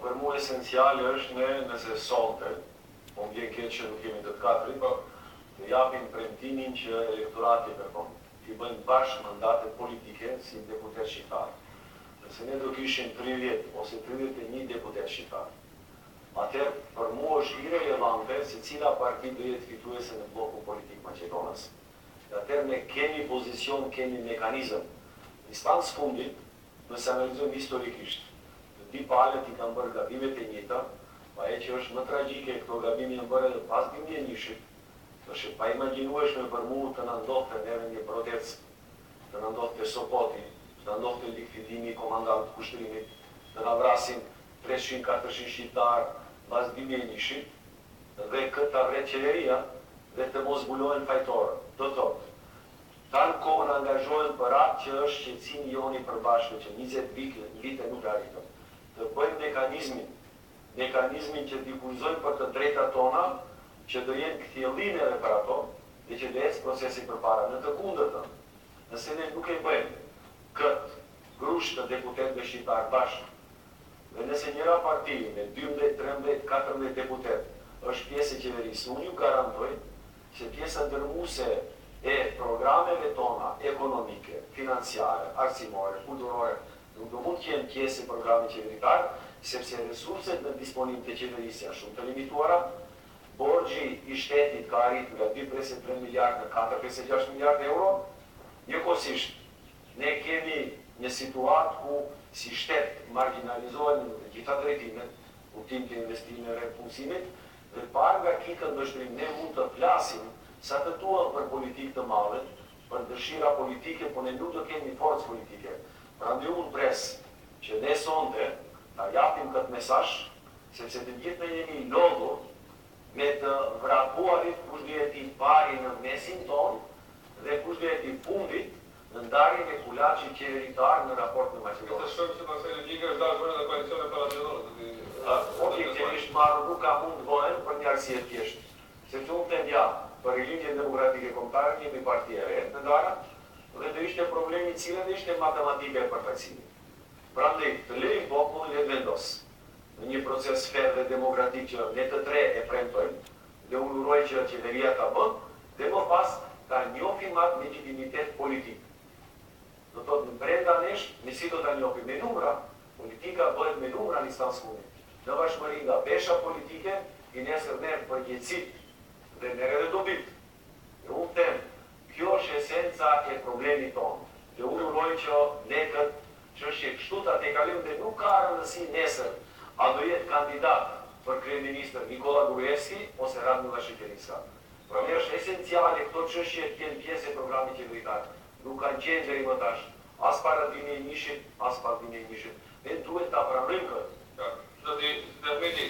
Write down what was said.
Për mu esenciale është nëse sonte, po më vjen keq që nuk kemi të katëri, po të japim premtimin që elektorati kërkon. T'i bëjnë bashkë mandate politike si deputet shqiptar. Nëse ne do kishim 30 ose 31 deputet shqiptar, atëherë për mu është irelevante se cila parti do jetë fituese në blokun politik maqedonës. Atëherë ne kemi pozicion, kemi mekanizëm. Në instancë fundit, nëse analizojmë historikisht, të dy palët i kanë bërë gabimet e njëjta, pa e që është më tragjike këto gabime janë bërë edhe pas 2001-shit, është pa imagjinueshme për mu të na ndodhte neve një Brodec, të na ndodhte Sopoti, të na ndodhte likvidimi i komandant kushtrimit, të na vrasin 300-400 shqiptar pas 2001-shit, dhe këta vret qeveria dhe të mos zbulohen fajtorë. Do thotë, tanë kohën angazhohen për atë që është qetësimi joni përbashkë që 20 vite nuk arritëm. Të bëjmë mekanizmin që difuzojmë për të drejtat tona, që do jenë kthjellime edhe për ato, dhe që do ecë procesi përpara. Në të kundërtën, nëse ne nuk e bëjmë këtë grush të deputetëve shqiptar bashkë, dhe nëse njëra parti me 12, 13, 14 deputet është pjesë e qeverisë, unë ju garantoj që pjesa ndërmuese e programeve tona ekonomike, financiare, arsimore, kulturore, nuk do mund të jenë pjesë e programit qeveritar, sepse resurset në disponim të qeverisë janë shumë të limituara, borgji i shtetit ka arritur nga 2,3 miliardë në 4,6 miliardë euro, njëkohësisht ne kemi një situatë ku si shtet marginalizohen në gjitha drejtimet, kuptim të investimeve e punësimit, dhe parë nga kikën mbështrim ne mund të flasim sa të tuam për politikë të madhe, për dëshira politike, por ne nuk do kemi forcë politike. Prandaj unë pres që ne sonte ta japim këtë mesazh, sepse të gjithë ne jemi lodhur me të vrapuarit kush do jetë i pari në mesin ton dhe kush do jetë i fundit në ndarjen e kulaçit qeveritar në raport me Maqedonë. Këtë shohim se pasaj logjika është dashur edhe koalicione për Maqedonë. Objektivisht marrë nuk ka mund të bëhen për një arsye thjeshtë. Sepse unë them ja, për Rilindjen Demokratike Kombëtare jemi parti e re në gara, dhe do ishte problemi i cili ishte matematika e përfaqësimit. Prandaj të lejmë popullin le të vendos në një proces fer dhe demokratik që ne të tre e premtojmë, dhe unë uroj që qeveria ta bën, dhe më pas ta njohim atë legitimitet politik. Do thotë në brenda nesh, ne si do ta njohim me numra, politika bëhet me numra në instancë fundit. Në bashkëmëri nga pesha politike, i nesër merr përgjegjësit dhe merr edhe dobit. Dhe unë them, kjo është esenca e problemit tonë. Dhe unë uroj që ne këtë çështje kështu ta tejkalim dhe nuk ka rëndësi nesër a do jetë kandidat për kryeministër Nikola Gruevski ose Radmila Shqipëriska. Pra me është esenciale këto çështje të jenë pjesë e programit qeveritar. Nuk kanë qenë deri më tash, as para 2001-shit, as pas 2001-shit. Ne duhet ta pranojmë këtë. Zoti Dermeti,